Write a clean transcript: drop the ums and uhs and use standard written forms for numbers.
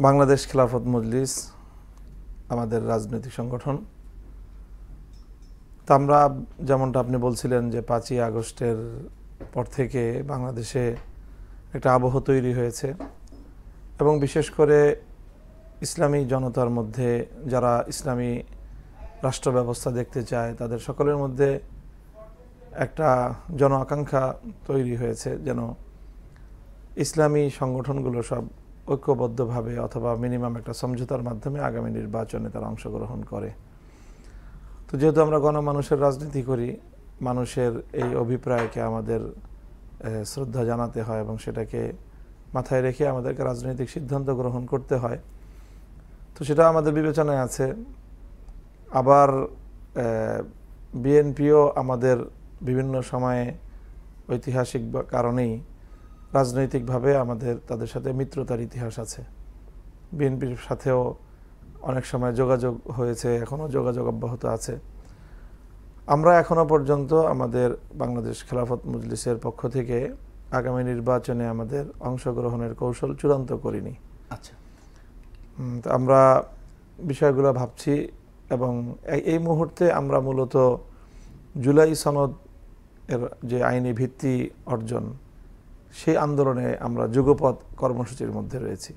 বাংলাদেশ খেলাফত মজলিস আমাদের রাজনৈতিক সংগঠন। তা আমরা যেমনটা আপনি বলছিলেন যে 5ই আগস্টের পর থেকে বাংলাদেশে একটা আবহ তৈরি হয়েছে এবং বিশেষ করে ইসলামী জনতার মধ্যে যারা ইসলামী রাষ্ট্র ব্যবস্থা দেখতে চায় তাদের সকলের মধ্যে একটা জন আকাঙ্ক্ষা তৈরি হয়েছে যেন ইসলামী সংগঠনগুলো সব ঐক্যবদ্ধভাবে অথবা মিনিমাম একটা সমঝোতার মাধ্যমে আগামী নির্বাচনে তারা অংশগ্রহণ করে। তো যেহেতু আমরা গণমানুষের রাজনীতি করি, মানুষের এই অভিপ্রায়কে আমাদের শ্রদ্ধা জানাতে হয় এবং সেটাকে মাথায় রেখে আমাদেরকে রাজনৈতিক সিদ্ধান্ত গ্রহণ করতে হয়। তো সেটা আমাদের বিবেচনায় আছে। আবার বিএনপিও আমাদের বিভিন্ন সময়ে ঐতিহাসিক কারণেই রাজনৈতিকভাবে আমাদের তাদের সাথে মিত্রতার ইতিহাস আছে। বিএনপির সাথেও অনেক সময় যোগাযোগ হয়েছে, এখনও যোগাযোগ অব্যাহত আছে। আমরা এখনও পর্যন্ত আমাদের বাংলাদেশ খেলাফত মজলিসের পক্ষ থেকে আগামী নির্বাচনে আমাদের অংশগ্রহণের কৌশল চূড়ান্ত করিনি। আচ্ছা, তো আমরা বিষয়গুলো ভাবছি এবং এই মুহূর্তে আমরা মূলত জুলাই সনদ এর যে আইনি ভিত্তি অর্জন সেই আন্দোলনে আমরা যুগপৎ কর্মসূচির মধ্যে রয়েছি।